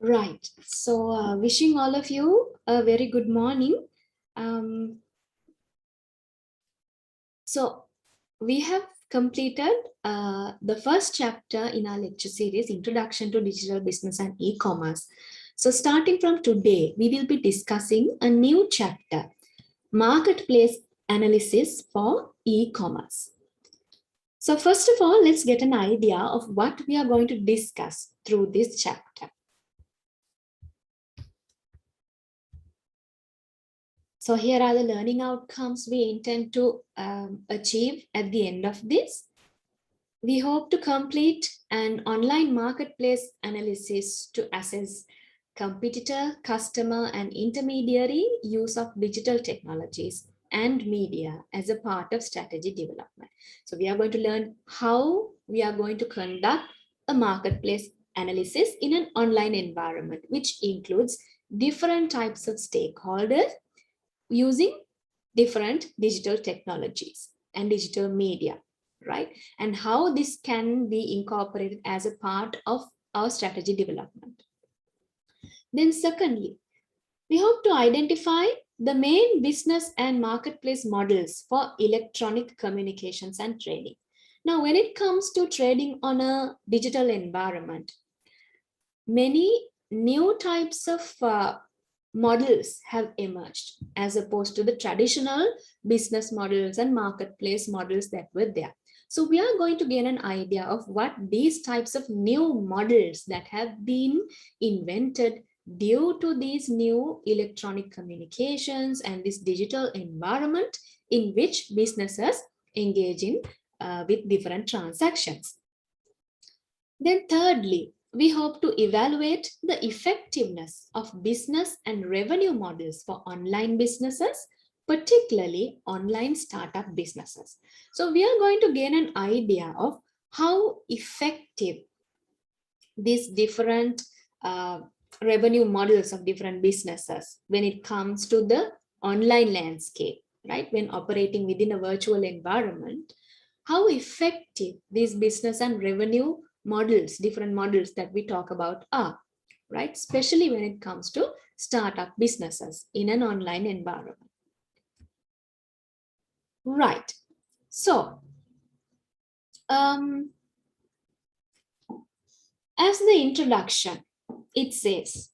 Right. So, wishing all of you a very good morning. Um, so, we have completed the first chapter in our lecture series, Introduction to Digital Business and E-Commerce. So, starting from today, we will be discussing a new chapter, Marketplace Analysis for E-Commerce. So, first of all, let's get an idea of what we are going to discuss through this chapter. So here are the learning outcomes we intend to achieve at the end of this. We hope to complete an online marketplace analysis to assess competitor, customer, and intermediary use of digital technologies and media as a part of strategy development. So we are going to learn how we are going to conduct a marketplace analysis in an online environment, which includes different types of stakeholders using different digital technologies and digital media, right? And how this can be incorporated as a part of our strategy development. Then secondly, we hope to identify the main business and marketplace models for electronic communications and trading. Now, when it comes to trading on a digital environment, many new types of models have emerged as opposed to the traditional business models and marketplace models that were there. So we are going to gain an idea of what these types of new models that have been invented due to these new electronic communications and this digital environment in which businesses engage in with different transactions. Then thirdly, we hope to evaluate the effectiveness of business and revenue models for online businesses, particularly online startup businesses. So we are going to gain an idea of how effective these different revenue models of different businesses when it comes to the online landscape, right? When operating within a virtual environment, how effective these business and revenue models, different models that we talk about are, right? Especially when it comes to startup businesses in an online environment. Right. So, as the introduction, it says,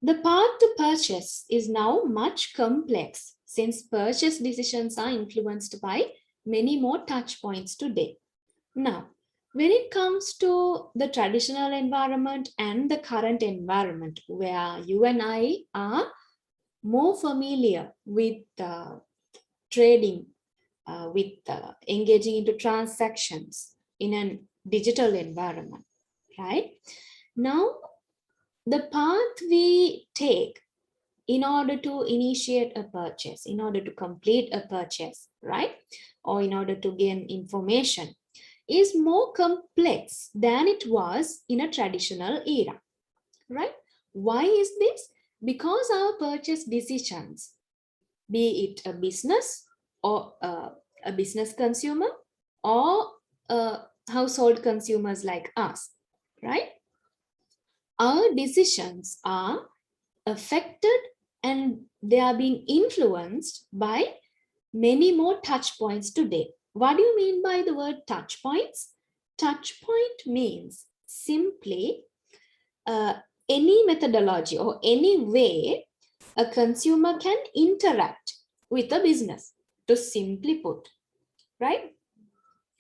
the path to purchase is now much complex since purchase decisions are influenced by many more touch points today. Now, when it comes to the traditional environment and the current environment where you and I are more familiar with trading, with engaging into transactions in a digital environment, right? Now, the path we take in order to initiate a purchase, in order to complete a purchase, right? Or in order to gain information is more complex than it was in a traditional era, right? Why is this? Because our purchase decisions, be it a business or a business consumer or household consumers like us, right? Our decisions are affected and they are being influenced by many more touch points today. What do you mean by the word touch points? Touch point means simply any methodology or any way a consumer can interact with a business, to simply put, right?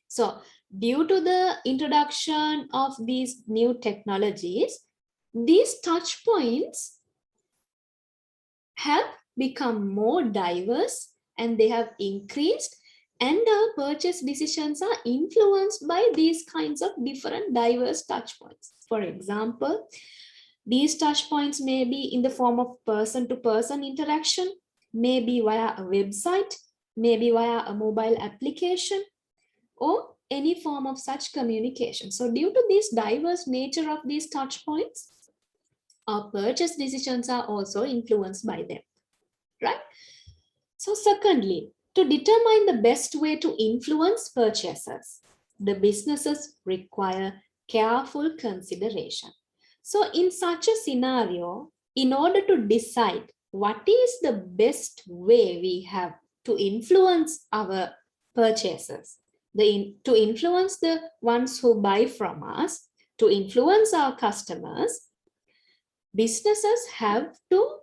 So due to the introduction of these new technologies, these touch points have become more diverse and they have increased, and our purchase decisions are influenced by these kinds of different diverse touch points. For example, these touch points may be in the form of person-to-person interaction, maybe via a website, maybe via a mobile application, or any form of such communication. So due to this diverse nature of these touch points, our purchase decisions are also influenced by them, right? So secondly, to determine the best way to influence purchasers, the businesses require careful consideration. So in such a scenario, in order to decide what is the best way we have to influence our purchases, to influence the ones who buy from us, to influence our customers, businesses have to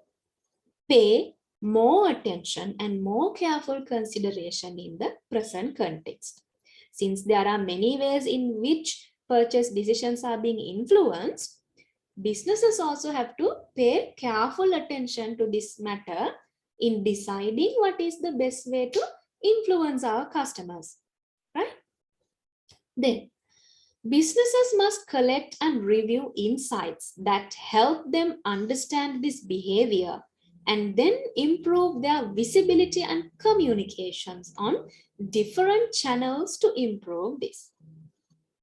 pay more attention and more careful consideration in the present context. Since there are many ways in which purchase decisions are being influenced, businesses also have to pay careful attention to this matter in deciding what is the best way to influence our customers, right? Then, businesses must collect and review insights that help them understand this behavior and then improve their visibility and communications on different channels to improve this,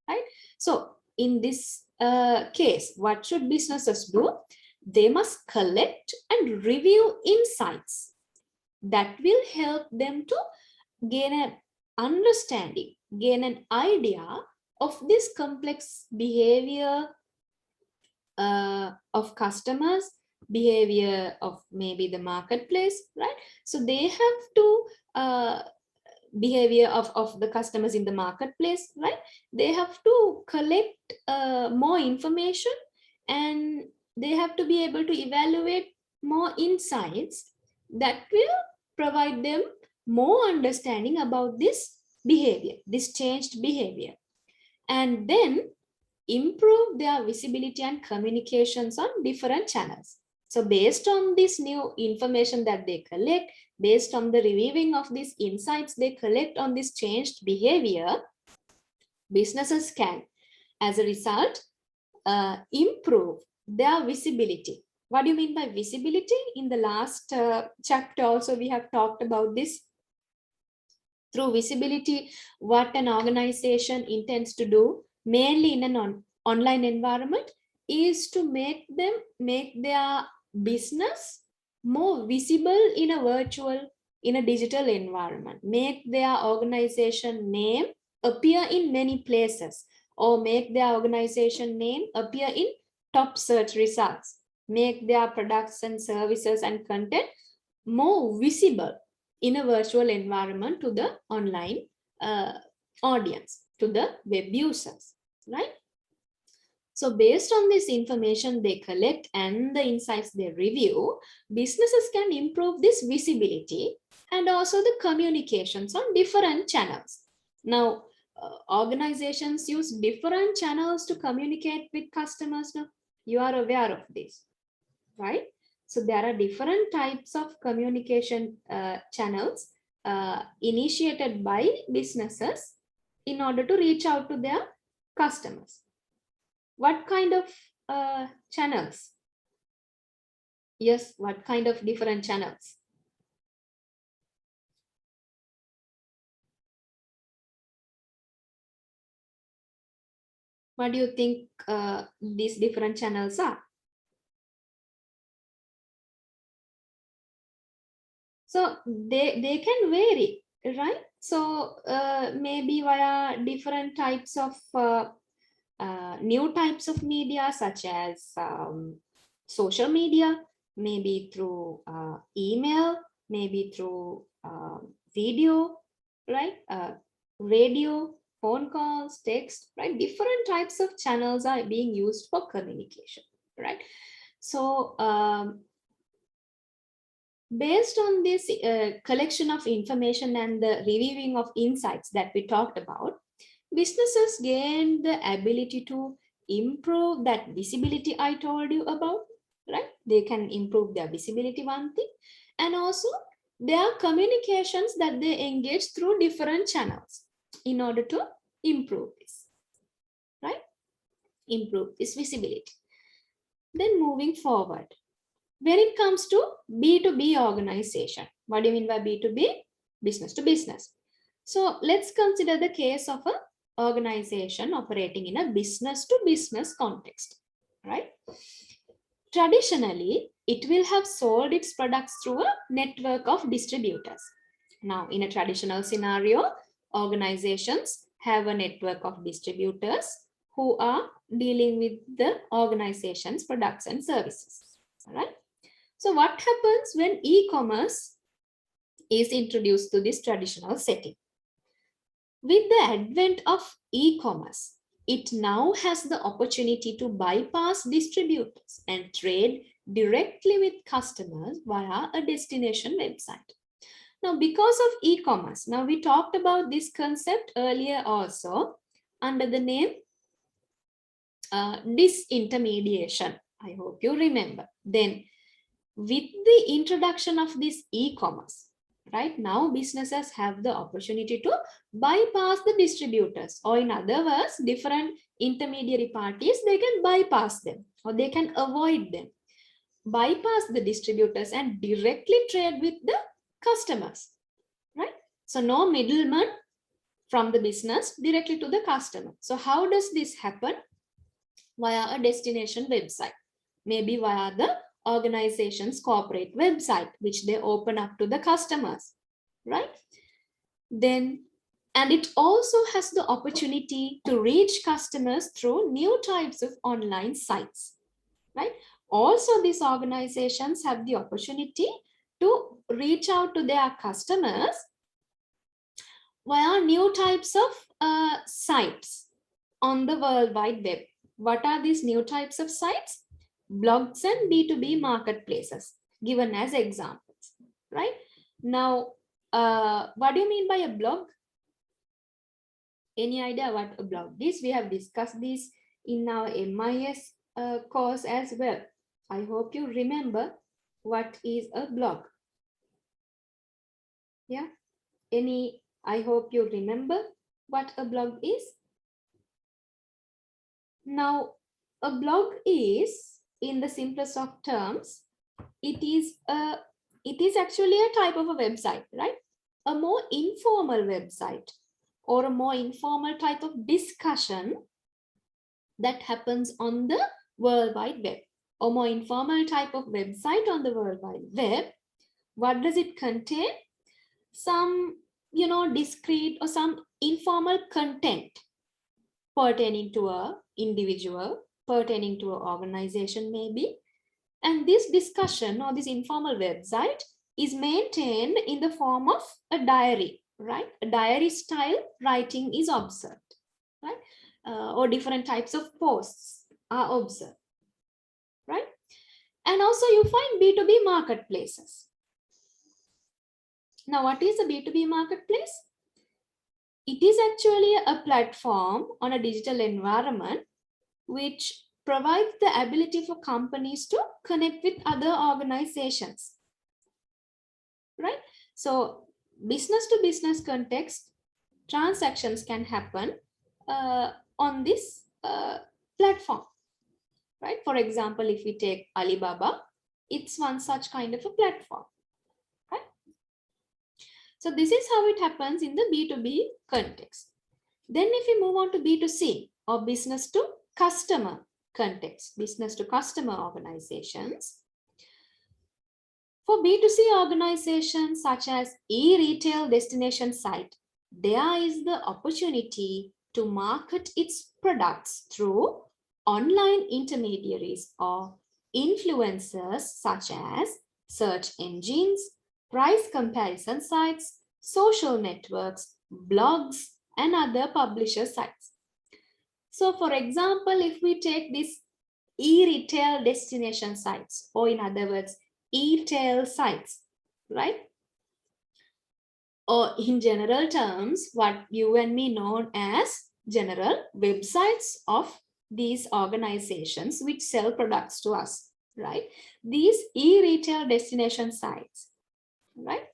right? So in this case, what should businesses do? They must collect and review insights that will help them to gain an understanding, gain an idea of this complex behavior of customers, behavior of maybe the marketplace, right? So they have to behavior of the customers in the marketplace, right? They have to collect more information, and they have to be able to evaluate more insights that will provide them more understanding about this behavior, this changed behavior, and then improve their visibility and communications on different channels. So based on this new information that they collect, based on the reviewing of these insights they collect on this changed behavior, businesses can, as a result, improve their visibility. What do you mean by visibility? In the last chapter also we have talked about this. Through visibility, what an organization intends to do, mainly in an online environment, is to make their business more visible in a virtual, in a digital environment, make their organization name appear in many places, or make their organization name appear in top search results, make their products and services and content more visible in a virtual environment to the online audience, to the web users, right? So based on this information they collect and the insights they review, businesses can improve this visibility and also the communications on different channels. Now, organizations use different channels to communicate with customers. Now, you are aware of this, right? So there are different types of communication channels initiated by businesses in order to reach out to their customers. What kind of channels? Yes, what kind of different channels? What do you think these different channels are? So they can vary, right? So maybe via different types of new types of media, such as social media, maybe through email, maybe through video, right? Radio, phone calls, text, right? Different types of channels are being used for communication, right? So based on this collection of information and the reviewing of insights that we talked about, businesses gain the ability to improve that visibility I told you about, right? They can improve their visibility, one thing, and also their communications that they engage through different channels in order to improve this, right? Improve this visibility. Then moving forward, when it comes to B2B organization, what do you mean by B2B? Business to business. So let's consider the case of an organization operating in a business to business context, right? Traditionally, it will have sold its products through a network of distributors. Now, in a traditional scenario, organizations have a network of distributors who are dealing with the organization's products and services. All right. So what happens when e-commerce is introduced to this traditional setting? With the advent of e-commerce, it now has the opportunity to bypass distributors and trade directly with customers via a destination website. Now, because of e-commerce, now we talked about this concept earlier also under the name disintermediation. I hope you remember. Then, with the introduction of this e-commerce, right now businesses have the opportunity to bypass the distributors, or in other words, different intermediary parties, they can bypass them or they can avoid them, bypass the distributors and directly trade with the customers, right? So no middleman from the business directly to the customer. So how does this happen? Via a destination website, maybe via the organization's corporate website, which they open up to the customers, right? Then, and it also has the opportunity to reach customers through new types of online sites, right? Also, these organizations have the opportunity to reach out to their customers via new types of sites on the World Wide Web. What are these new types of sites? Blogs and B2B marketplaces, given as examples, right? Now, what do you mean by a blog? Any idea what a blog is? We have discussed this in our MIS course as well. I hope you remember what is a blog. Yeah, I hope you remember what a blog is. Now, a blog is, in the simplest of terms, it is actually a type of a website, right? A more informal website or a more informal type of discussion that happens on the World Wide Web, or more informal type of website on the World Wide Web. What does it contain? Some, discrete or some informal content pertaining to a individual, pertaining to an organization maybe. And this discussion or this informal website is maintained in the form of a diary, right? A diary style writing is observed, right? Or different types of posts are observed, right? And also you find B2B marketplaces. Now, what is a B2B marketplace? It is actually a platform on a digital environment which provides the ability for companies to connect with other organizations, right? So business to business context, transactions can happen on this platform, right? For example, if we take Alibaba, it's one such kind of a platform, right? So this is how it happens in the B2B context. Then if we move on to B2C, or business to customer context, business to customer organizations. For B2C organizations such as e-retail destination site, there is the opportunity to market its products through online intermediaries or influencers such as search engines, price comparison sites, social networks, blogs, and other publisher sites. So for example, if we take this e-retail destination sites, or in other words, e-tail sites, right? Or in general terms, what you and me know as general websites of these organizations which sell products to us, right? These e-retail destination sites, right?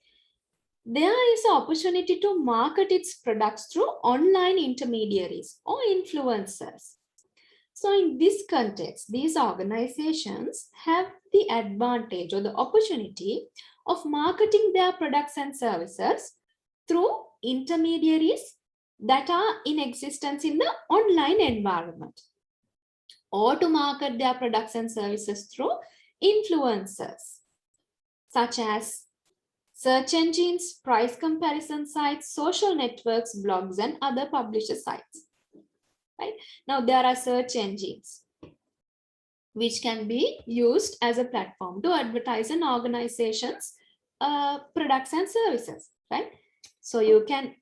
There is an opportunity to market its products through online intermediaries or influencers. So in this context, these organizations have the advantage or the opportunity of marketing their products and services through intermediaries that are in existence in the online environment, or to market their products and services through influencers such as search engines, price comparison sites, social networks, blogs, and other publisher sites. right? Now there are search engines which can be used as a platform to advertise an organization's products and services, right? So you can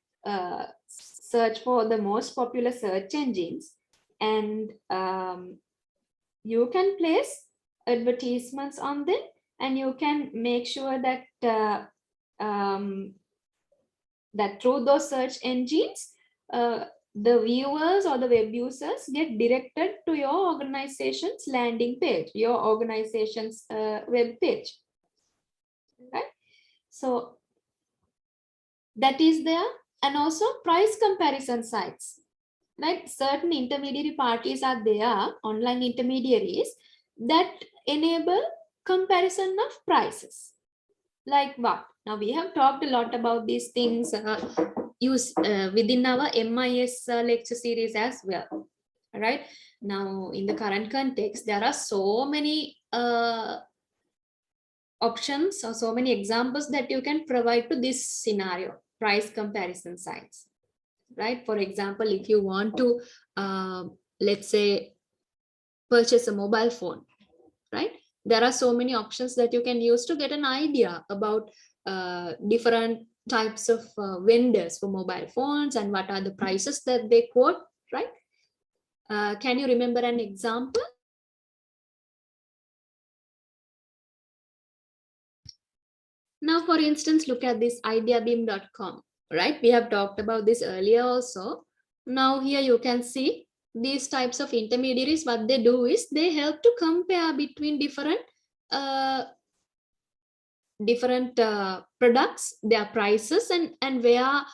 search for the most popular search engines, and you can place advertisements on them, and you can make sure that that through those search engines, the viewers or the web users get directed to your organization's landing page, your organization's web page, right? So that is there. And also price comparison sites, right? Certain intermediary parties are there, online intermediaries, that enable comparison of prices. Like what? Now we have talked a lot about these things within our MIS lecture series as well, right? Now in the current context, there are so many options or so many examples that you can provide to this scenario, price comparison sites, right? For example, if you want to, let's say, purchase a mobile phone, right? There are so many options that you can use to get an idea about different types of vendors for mobile phones and what are the prices that they quote, right? Can you remember an example? Now, for instance, look at this ideabeam.com, right? We have talked about this earlier also. Now here you can see these types of intermediaries. What they do is they help to compare between different products, their prices, and where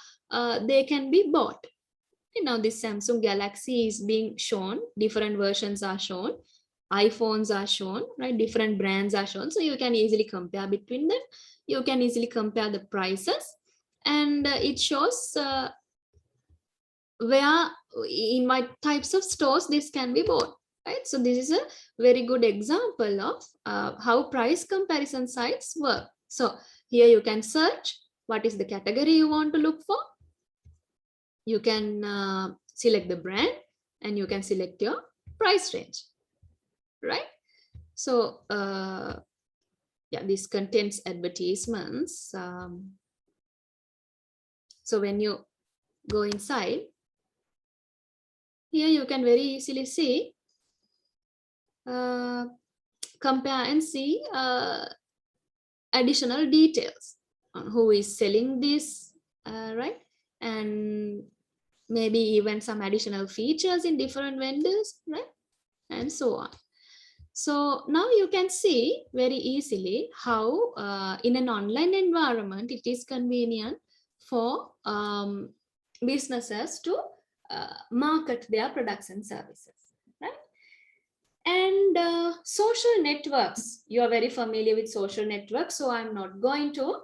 they can be bought. Now this Samsung Galaxy is being shown, different versions are shown, iPhones are shown, right? Different brands are shown, so you can easily compare between them. You can easily compare the prices, and it shows where, in what types of stores this can be bought, right? So this is a very good example of how price comparison sites work. So here you can search what is the category you want to look for. You can select the brand, and you can select your price range, right? So yeah, this contains advertisements. So when you go inside, here you can very easily see, compare and see additional details on who is selling this, right? And maybe even some additional features in different vendors, right? And so on. So now you can see very easily how in an online environment, it is convenient for businesses to market their products and services, right? And social networks, you are very familiar with social networks, so I'm not going to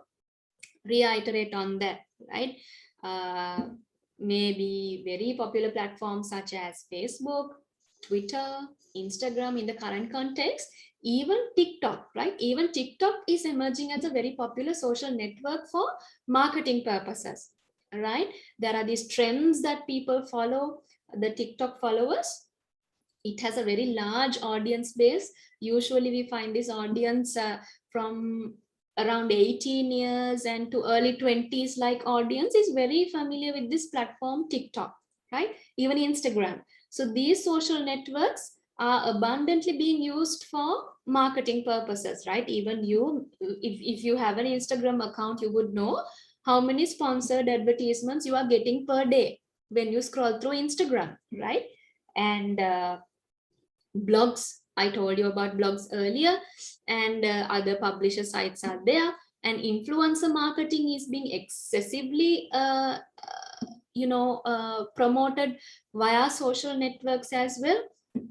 reiterate on that, right? Maybe very popular platforms such as Facebook, Twitter, Instagram in the current context, even TikTok, right? Even TikTok is emerging as a very popular social network for marketing purposes, right? There are these trends that people follow, the TikTok followers. It has a very large audience base. Usually we find this audience from around 18 years and to early 20s, like audience is very familiar with this platform TikTok, right? Even Instagram. So these social networks are abundantly being used for marketing purposes, right? Even you, if you have an Instagram account, you would know how many sponsored advertisements you are getting per day when you scroll through Instagram, right? And blogs, I told you about blogs earlier, and other publisher sites are there, and influencer marketing is being excessively promoted via social networks as well.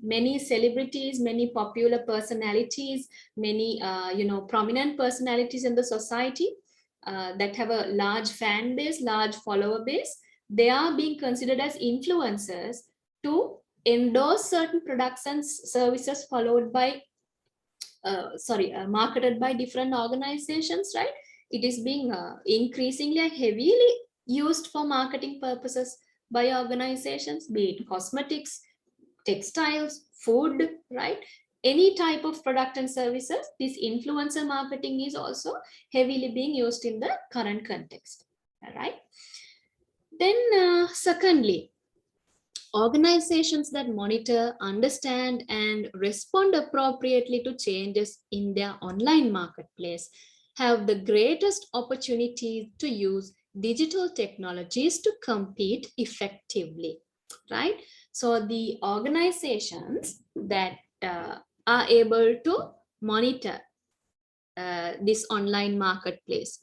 Many celebrities, many popular personalities, many prominent personalities in the society that have a large fan base, large follower base, they are being considered as influencers to endorse certain products and services followed by marketed by different organizations, right? It is being increasingly heavily used for marketing purposes by organizations, be it cosmetics, textiles, food, right? Any type of product and services, this influencer marketing is also heavily being used in the current context. All right. Then, secondly, organizations that monitor, understand, and respond appropriately to changes in their online marketplace have the greatest opportunity to use digital technologies to compete effectively, right? So the organizations that are able to monitor this online marketplace,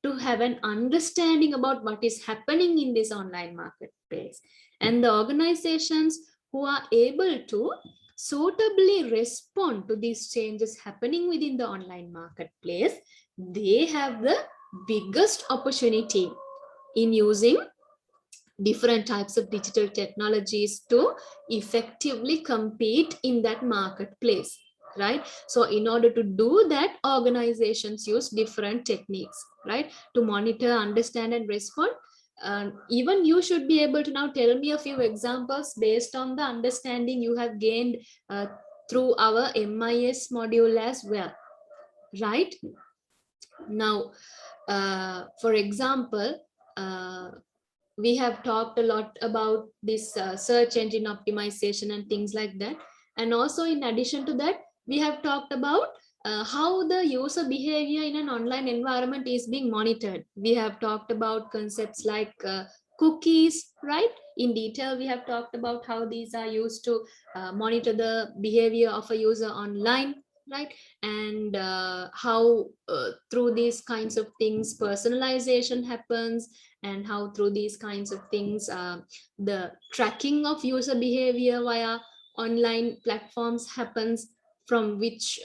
to have an understanding about what is happening in this online marketplace, and the organizations who are able to suitably respond to these changes happening within the online marketplace, they have the biggest opportunity in using different types of digital technologies to effectively compete in that marketplace, right? So in order to do that, organizations use different techniques, right, to monitor, understand, and respond. Even you should be able to now tell me a few examples based on the understanding you have gained through our MIS module as well, right? Now, for example, we have talked a lot about this search engine optimization and things like that. And also, in addition to that, we have talked about how the user behavior in an online environment is being monitored. We have talked about concepts like cookies, right? In detail, we have talked about how these are used to monitor the behavior of a user online, right? And how through these kinds of things personalization happens, and how through these kinds of things the tracking of user behavior via online platforms happens, from which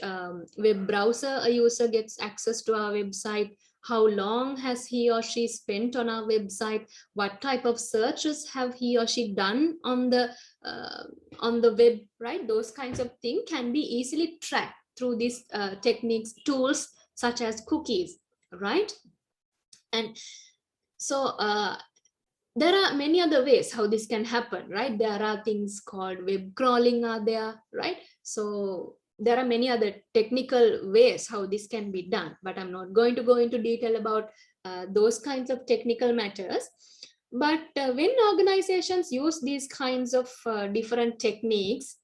web browser a user gets access to our website, how long has he or she spent on our website, what type of searches have he or she done on the web, right? Those kinds of things can be easily tracked through these techniques, tools such as cookies, right? And so there are many other ways how this can happen, right? There are things called web crawling are there, right? So there are many other technical ways how this can be done, but I'm not going to go into detail about those kinds of technical matters. But when organizations use these kinds of different techniques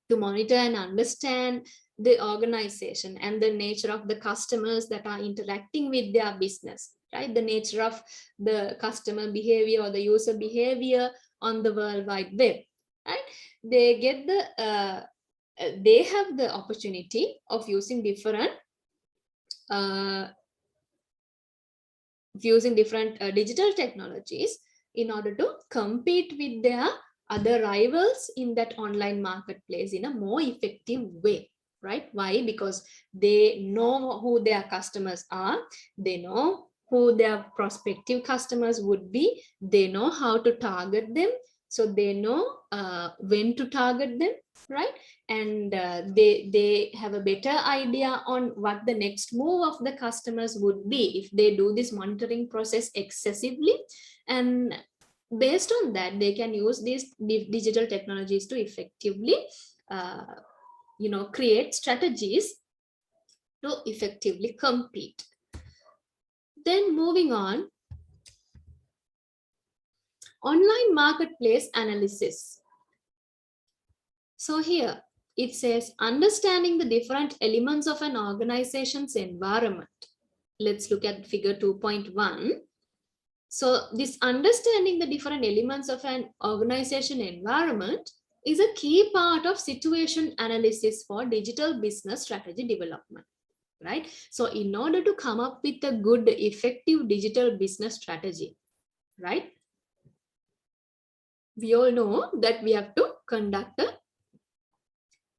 to monitor and understand the organization and the nature of the customers that are interacting with their business, right? The nature of the customer behavior or the user behavior on the World Wide Web, right? They get they have the opportunity of using different digital technologies in order to compete with their other rivals in that online marketplace in a more effective way, right? Why? Because they know who their customers are, they know who their prospective customers would be, they know how to target them, so they know when to target them, right? And they have a better idea on what the next move of the customers would be if they do this monitoring process excessively. And based on that, they can use these digital technologies to effectively create strategies to effectively compete. Then moving on, online marketplace analysis. So here it says understanding the different elements of an organization's environment. Let's look at figure 2.1. So this understanding the different elements of an organization environment is a key part of situation analysis for digital business strategy development, right? So in order to come up with a good, effective digital business strategy, right, we all know that we have to conduct a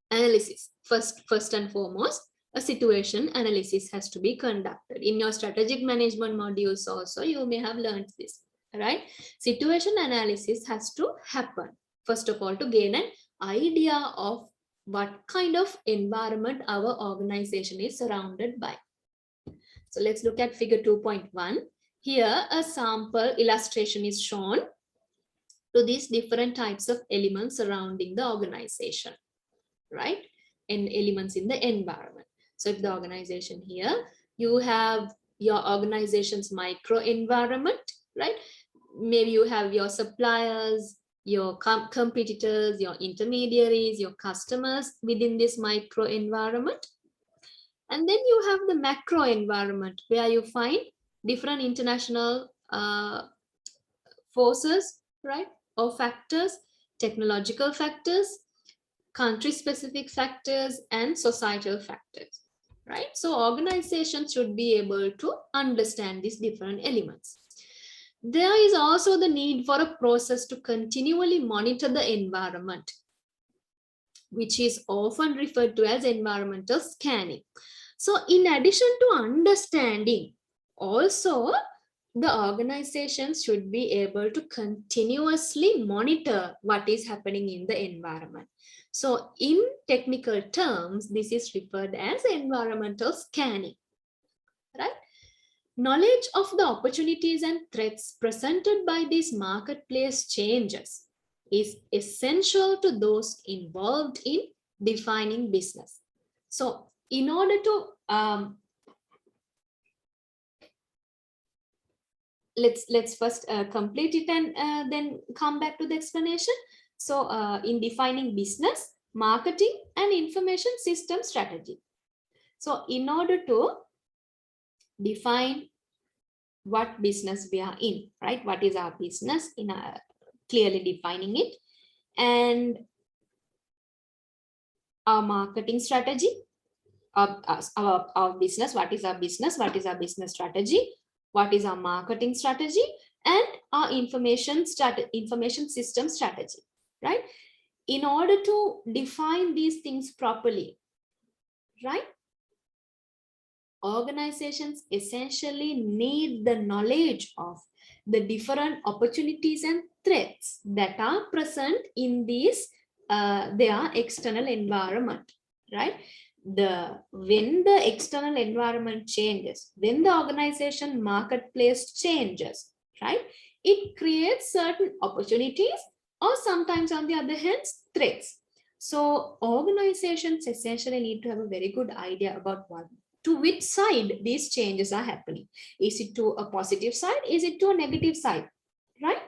analysis. First and foremost, a situation analysis has to be conducted. In your strategic management modules also, you may have learned this, right? Situation analysis has to happen, first of all, to gain an idea of what kind of environment our organization is surrounded by. So let's look at figure 2.1. Here, a sample illustration is shown. to these different types of elements surrounding the organization, right? And elements in the environment. So if the organization here, you have your organization's micro environment, right? Maybe you have your suppliers, your competitors, your intermediaries, your customers within this micro environment. And then you have the macro environment where you find different international forces, right? Or factors, technological factors, country specific factors, and societal factors, right? So organizations should be able to understand these different elements. There is also the need for a process to continually monitor the environment, which is often referred to as environmental scanning. So in addition to understanding, also the organizations should be able to continuously monitor what is happening in the environment. So in technical terms, this is referred as environmental scanning, right? Knowledge of the opportunities and threats presented by these marketplace changes is essential to those involved in defining business. So in order to let's first complete it and then come back to the explanation. So in defining business, marketing, and information system strategy. So in order to define what business we are in, right? What is our business, in clearly defining it, and our marketing strategy, our business, what is our business, what is our business strategy, what is our marketing strategy, and our information system strategy, right? In order to define these things properly, right, organizations essentially need the knowledge of the different opportunities and threats that are present in these their external environment, right? When the external environment changes, when the organization marketplace changes, right, it creates certain opportunities, or sometimes on the other hand, threats. So organizations essentially need to have a very good idea about to which side these changes are happening. Is it to a positive side? Is it to a negative side? Right?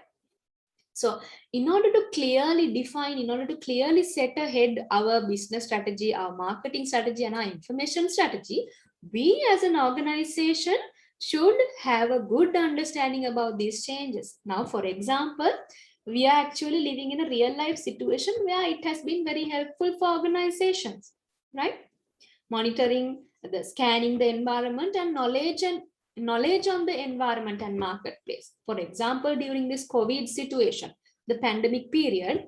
So in order to clearly define, in order to clearly set ahead our business strategy, our marketing strategy, and our information strategy, we as an organization should have a good understanding about these changes. Now, for example, we are actually living in a real life situation where it has been very helpful for organizations, right? Monitoring, the scanning the environment, and knowledge on the environment and marketplace. For example, during this COVID situation, the pandemic period,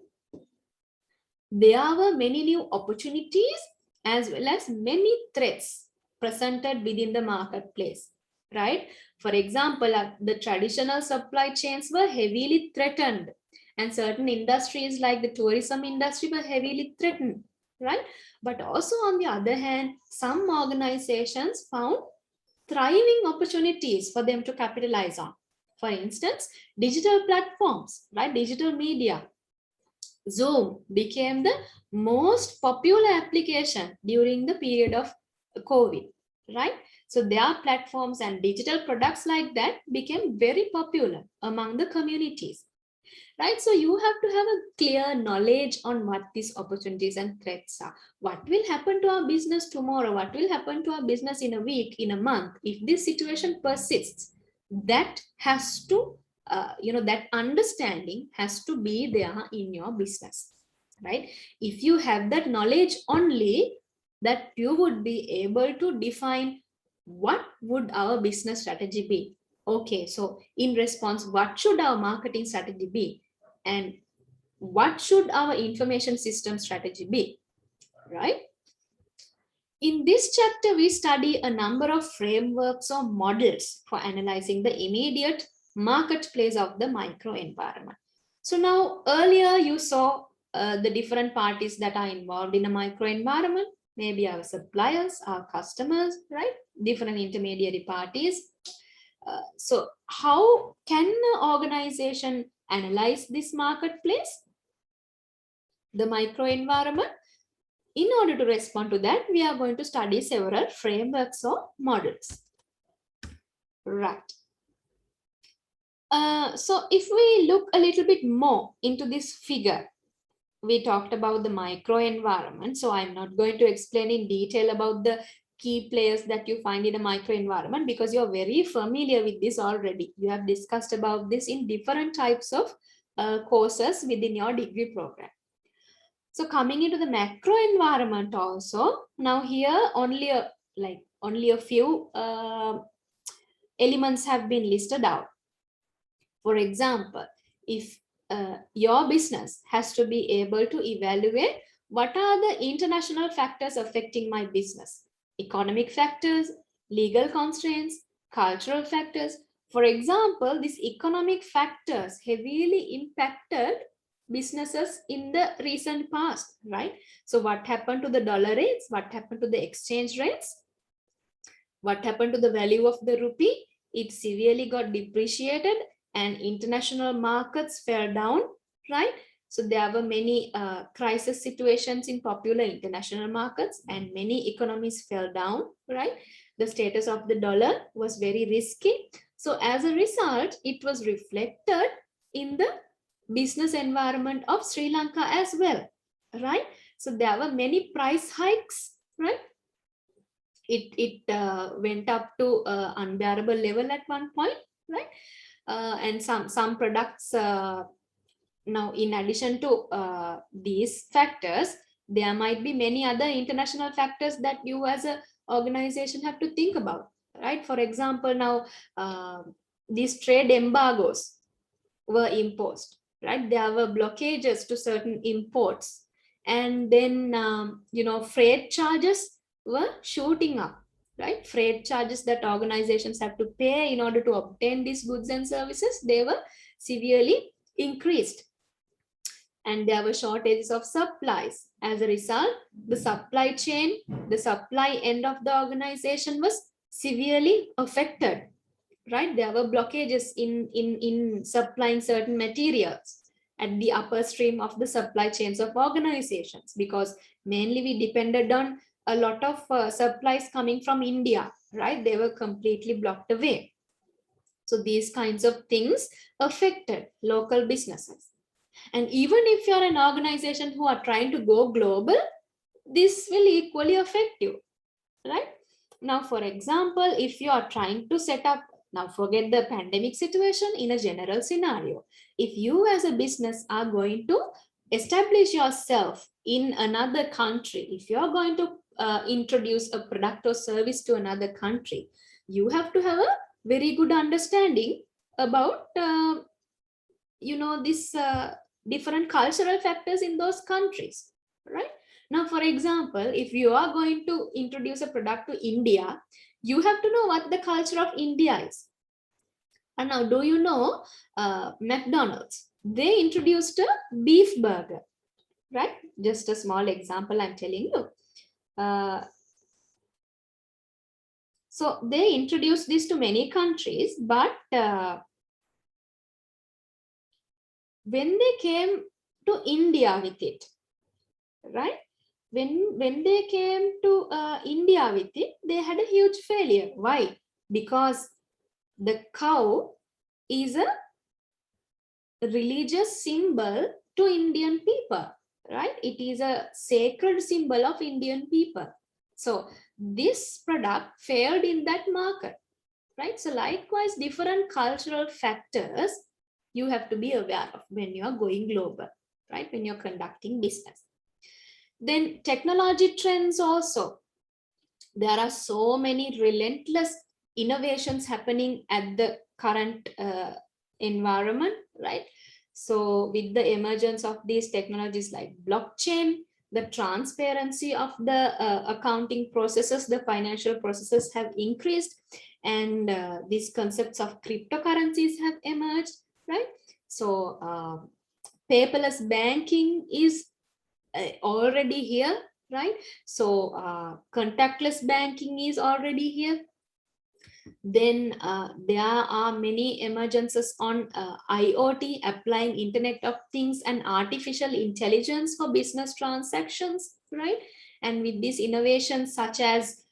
there were many new opportunities as well as many threats presented within the marketplace, right? For example, the traditional supply chains were heavily threatened, and certain industries like the tourism industry were heavily threatened, right? But also on the other hand, some organizations found thriving opportunities for them to capitalize on. For instance, digital platforms, right? Digital media. Zoom became the most popular application during the period of COVID, right? So their platforms and digital products like that became very popular among the communities, right? So you have to have a clear knowledge on what these opportunities and threats are. What will happen to our business tomorrow? What will happen to our business in a week, in a month? If this situation persists, that has to, that understanding has to be there in your business, right? If you have that knowledge only, that you would be able to define what would our business strategy be. Okay, so in response, what should our marketing strategy be? And what should our information system strategy be, right? In this chapter, we study a number of frameworks or models for analyzing the immediate marketplace of the microenvironment. So now, earlier you saw the different parties that are involved in a microenvironment, maybe our suppliers, our customers, right? Different intermediary parties. So how can an organization analyze this marketplace, the microenvironment. In order to respond to that, we are going to study several frameworks or models. Right. So if we look a little bit more into this figure, we talked about the microenvironment. So I'm not going to explain in detail about the key players that you find in a microenvironment because you're very familiar with this already. You have discussed about this in different types of courses within your degree program. So coming into the macro environment also, now here only a few elements have been listed out. For example, if your business has to be able to evaluate what are the international factors affecting my business, economic factors, legal constraints, cultural factors. For example, these economic factors heavily impacted businesses in the recent past, right? So what happened to the dollar rates? What happened to the exchange rates? What happened to the value of the rupee? It severely got depreciated and international markets fell down, right? So there were many crisis situations in popular international markets and many economies fell down, right? The status of the dollar was very risky. So as a result, it was reflected in the business environment of Sri Lanka as well, right? So there were many price hikes, right? It went up to unbearable level at one point, right? And some products, now in addition to these factors, there might be many other international factors that you as a organization have to think about, right? For example, now these trade embargoes were imposed, right? There were blockages to certain imports, and then freight charges were shooting up, right? Freight charges that organizations have to pay in order to obtain these goods and services, they were severely increased, and there were shortages of supplies. As a result, the supply chain, the supply end of the organization was severely affected, right? There were blockages in supplying certain materials at the upper stream of the supply chains of organizations, because mainly we depended on a lot of supplies coming from India, right? They were completely blocked away. So these kinds of things affected local businesses. And even if you're an organization who are trying to go global, this will equally affect you, right? Now, for example, if you are trying to set up, now forget the pandemic situation, in a general scenario, if you as a business are going to establish yourself in another country, if you are going to introduce a product or service to another country, you have to have a very good understanding about this different cultural factors in those countries, right? Now, for example, if you are going to introduce a product to India, you have to know what the culture of India is. And now, do you know McDonald's? They introduced a beef burger, right? Just a small example I'm telling you. So they introduced this to many countries, but when they came to India with it, right? When they came to India with it, they had a huge failure. Why? Because the cow is a religious symbol to Indian people, right? It is a sacred symbol of Indian people. So this product failed in that market, right? So likewise, different cultural factors you have to be aware of when you are going global, right? When you're conducting business. Then technology trends also. There are so many relentless innovations happening at the current environment, right? So with the emergence of these technologies like blockchain, the transparency of the accounting processes, the financial processes have increased, and these concepts of cryptocurrencies have emerged, right? So paperless banking is already here, right? So contactless banking is already here. Then there are many emergences on IoT, applying Internet of Things and artificial intelligence for business transactions, right? And with these innovations such as,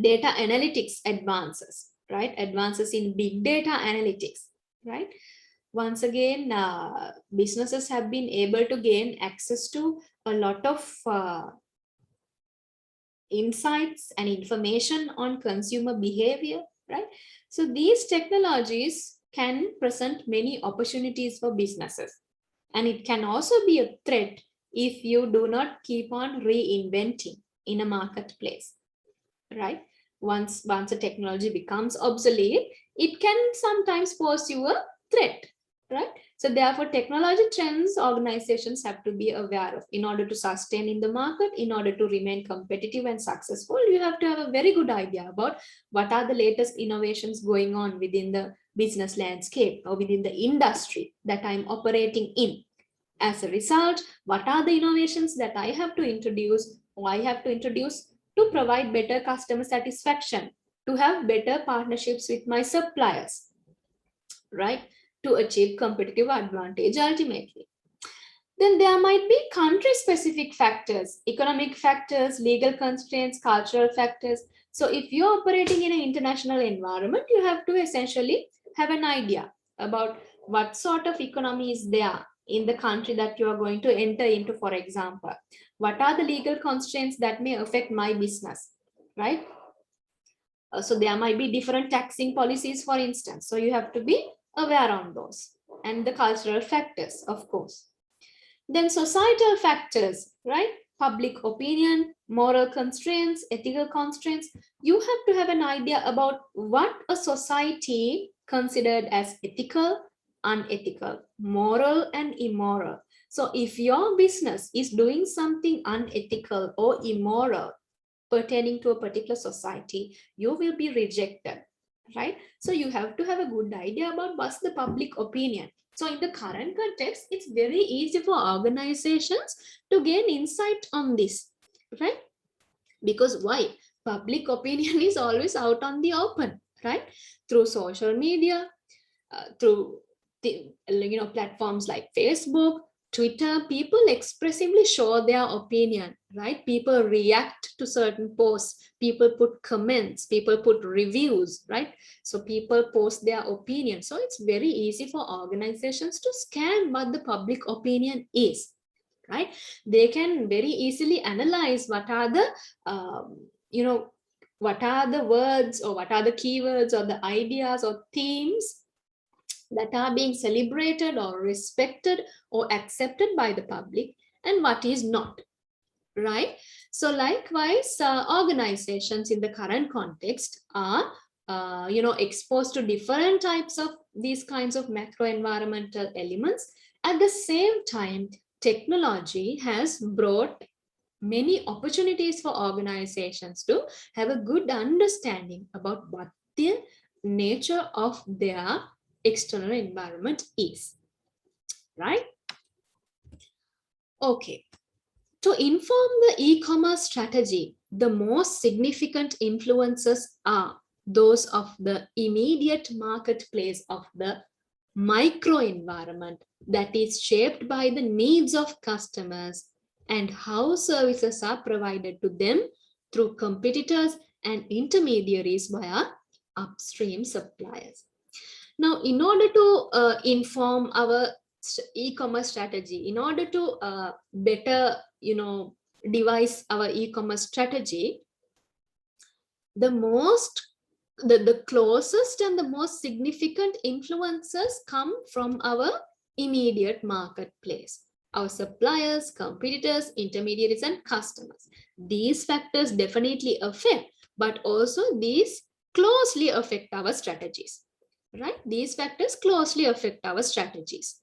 data analytics advances, right? Advances in big data analytics, right? Once again, businesses have been able to gain access to a lot of insights and information on consumer behavior, right? So these technologies can present many opportunities for businesses, and it can also be a threat if you do not keep on reinventing in a marketplace, right? Once a technology becomes obsolete, it can sometimes pose you a threat, right? So therefore, technology trends organizations have to be aware of in order to sustain in the market, in order to remain competitive and successful. You have to have a very good idea about what are the latest innovations going on within the business landscape or within the industry that I'm operating in. As a result, what are the innovations that I have to introduce, or I have to introduce to provide better customer satisfaction, to have better partnerships with my suppliers, right? To achieve competitive advantage ultimately. Then there might be country specific factors, economic factors, legal constraints, cultural factors. So if you're operating in an international environment, you have to essentially have an idea about what sort of economy is there in the country that you are going to enter into, for example. What are the legal constraints that may affect my business, right? So there might be different taxing policies, for instance. So you have to be aware on those, and the cultural factors, of course. Then societal factors, right? Public opinion, moral constraints, ethical constraints. You have to have an idea about what a society considered as ethical, unethical, moral, and immoral. So if your business is doing something unethical or immoral pertaining to a particular society, you will be rejected, right? So you have to have a good idea about what's the public opinion. So in the current context, it's very easy for organizations to gain insight on this, right? Because why? Public opinion is always out on the open, right? Through social media, through the platforms like Facebook, Twitter, people expressively show their opinion, right? People react to certain posts, people put comments, people put reviews, right? So people post their opinion. So it's very easy for organizations to scan what the public opinion is, right? They can very easily analyze what are the what are the words, or what are the keywords, or the ideas or themes that are being celebrated or respected or accepted by the public, and what is not, right? So likewise, organizations in the current context are exposed to different types of these kinds of macro environmental elements. At the same time, technology has brought many opportunities for organizations to have a good understanding about what the nature of their external environment is, right? Okay. To inform the e-commerce strategy, the most significant influences are those of the immediate marketplace of the micro environment that is shaped by the needs of customers and how services are provided to them through competitors and intermediaries via upstream suppliers. Now, in order to inform our e-commerce strategy, in order to better, devise our e-commerce strategy, the closest and the most significant influences come from our immediate marketplace, our suppliers, competitors, intermediaries, and customers. These factors definitely affect, but also these closely affect our strategies, right? These factors closely affect our strategies.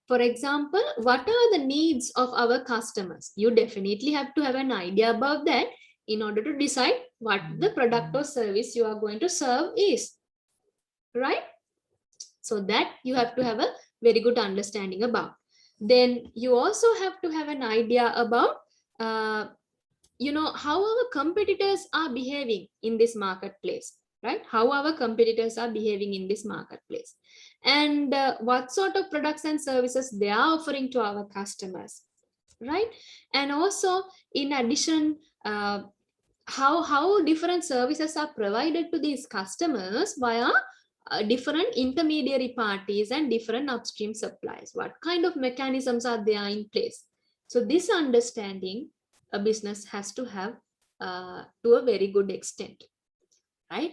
For example, what are the needs of our customers? You definitely have to have an idea about that in order to decide what the product or service you are going to serve is, right? So that you have to have a very good understanding about. Then you also have to have an idea about how our competitors are behaving in this marketplace, right? How our competitors are behaving in this marketplace, and what sort of products and services they are offering to our customers, right? And also, in addition, how different services are provided to these customers via different intermediary parties and different upstream supplies. What kind of mechanisms are there in place? So this understanding a business has to have to a very good extent, right?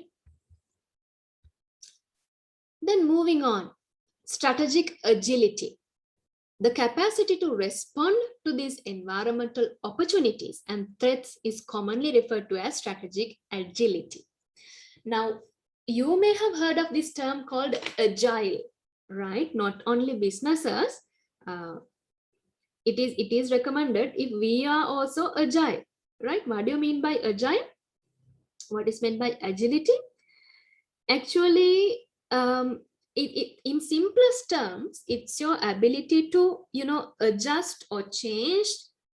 Then moving on, strategic agility. The capacity to respond to these environmental opportunities and threats is commonly referred to as strategic agility. Now, you may have heard of this term called agile, right? Not only businesses, it is recommended if we are also agile, right? What do you mean by agile? What is meant by agility? Actually, in simplest terms, it's your ability to adjust or change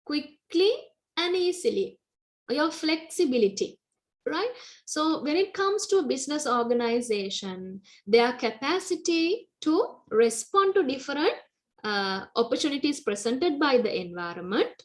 quickly and easily, your flexibility, right? So when it comes to a business organization, their capacity to respond to different opportunities presented by the environment